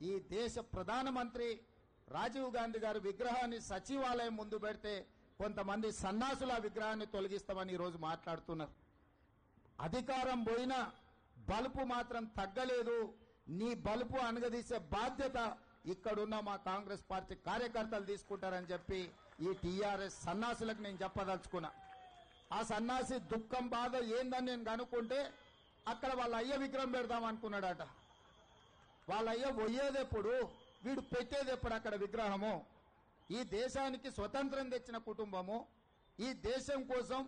ఈ దేశ ప్రధానమంత్రి రాజీవ్ గాంధీ గారి విగ్రహాన్ని సచివాలయం ముందు పెడితే కొంతమంది సన్నాసుల విగ్రహాన్ని తొలగిస్తామని ఈ రోజు మాట్లాడుతున్నారు. అధికారం పోయినా బలుపు మాత్రం తగ్గలేదు. నీ బలుపు అనగదీసే బాధ్యత ఇక్కడున్న మా కాంగ్రెస్ పార్టీ కార్యకర్తలు తీసుకుంటారని చెప్పి ఈ టీఆర్ఎస్ సన్నాసులకు నేను చెప్పదలుచుకున్నా. ఆ సన్నాసి దుఃఖం బాధ ఏందని నేను కనుక్కుంటే అక్కడ వాళ్ళ అయ్య విగ్రహం పెడదాం అనుకున్నాడట. వాళ్ళ అయ్య పోయేదెప్పుడు, వీడు పెట్టేది ఎప్పుడు అక్కడ విగ్రహము? ఈ దేశానికి స్వతంత్రం తెచ్చిన కుటుంబము, ఈ దేశం కోసం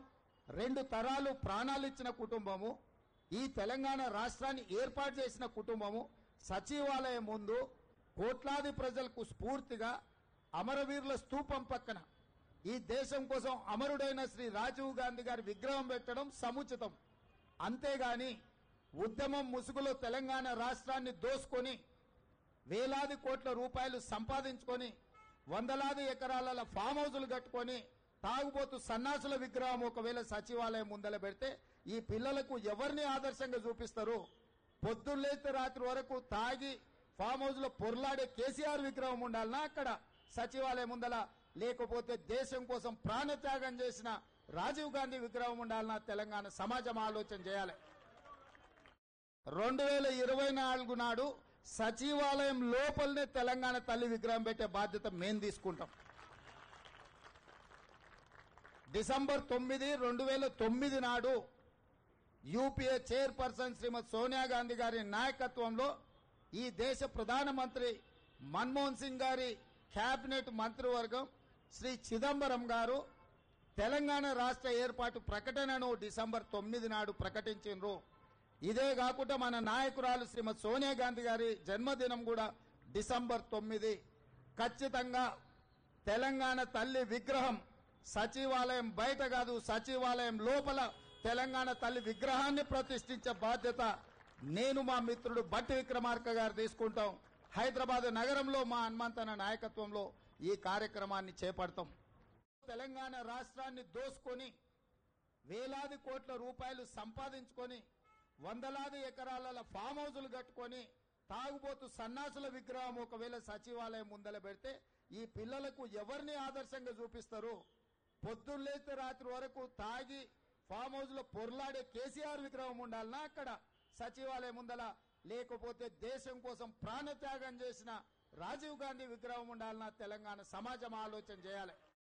2 తరాలు ప్రాణాలు ఇచ్చిన కుటుంబము, ఈ తెలంగాణ రాష్ట్రాన్ని ఏర్పాటు చేసిన కుటుంబము సచివాలయం ముందు కోట్లాది ప్రజలకు స్ఫూర్తిగా అమరవీరుల స్తూపం పక్కన ఈ దేశం కోసం అమరుడైన శ్రీ రాజీవ్ గాంధీ గారి విగ్రహం పెట్టడం సముచితం. అంతేగాని ఉద్యమం ముసుగులో తెలంగాణ రాష్ట్రాన్ని దోసుకొని వేలాది కోట్ల రూపాయలు సంపాదించుకొని వందలాది ఎకరాల ఫామ్ హౌజులు కట్టుకొని తాగుబోతు సన్నాసుల విగ్రహం ఒకవేళ సచివాలయం ముందల పెడితే ఈ పిల్లలకు ఎవరిని ఆదర్శంగా చూపిస్తారు? పొద్దున్నేస్తే రాత్రి వరకు తాగి ఫామ్ హౌస్ లో పొర్లాడే కేసీఆర్ విగ్రహం ఉండాలనా అక్కడ సచివాలయం ముందల? లేకపోతే దేశం కోసం ప్రాణత్యాగం చేసిన రాజీవ్ గాంధీ విగ్రహం ఉండాలనా? తెలంగాణ సమాజం ఆలోచన చేయాలి. 2024 నాడు సచివాలయం లోపలనే తెలంగాణ తల్లి విగ్రహం పెట్టే బాధ్యత మేం తీసుకుంటాం. డిసెంబర్ 9, 2009 నాడు యూపీఏ చైర్పర్సన్ శ్రీమతి సోనియా గాంధీ గారి నాయకత్వంలో ఈ దేశ ప్రధానమంత్రి మన్మోహన్ సింగ్ గారి కేబినెట్ మంత్రివర్గం శ్రీ చిదంబరం గారు తెలంగాణ రాష్ట్ర ఏర్పాటు ప్రకటనను డిసెంబర్ 9 నాడు ప్రకటించారు. ఇదే కాకుండా మన నాయకురాలు శ్రీమతి సోనియా గాంధీ గారి జన్మదినం కూడా డిసెంబర్ 9. ఖచ్చితంగా తెలంగాణ తల్లి విగ్రహం సచివాలయం బయట కాదు, సచివాలయం లోపల తెలంగాణ తల్లి విగ్రహాన్ని ప్రతిష్ఠించే బాధ్యత నేను మా మిత్రుడు బట్టి విక్రమార్క గారు తీసుకుంటాం. హైదరాబాద్ నగరంలో మా హనుమంతన నాయకత్వంలో ఈ కార్యక్రమాన్ని చేపడతాం. తెలంగాణ రాష్ట్రాన్ని దోసుకొని వేలాది కోట్ల రూపాయలు సంపాదించుకొని వందలాది ఎకరాల ఫామ్ హౌజులు కట్టుకొని తాగుబోతు సన్నాసుల విగ్రహం ఒకవేళ సచివాలయం ముందల పెడితే ఈ పిల్లలకు ఎవరిని ఆదర్శంగా చూపిస్తారు? పొద్దున్నేస్తే రాత్రి వరకు తాగి ఫామ్ హౌస్ లో పొర్లాడే కేసీఆర్ విగ్రహం ఉండాలనా అక్కడ సచివాలయం ముందల? లేకపోతే దేశం కోసం ప్రాణత్యాగం చేసిన రాజీవ్ గాంధీ విగ్రహం ఉండాలనా? తెలంగాణ సమాజం ఆలోచన చేయాలి.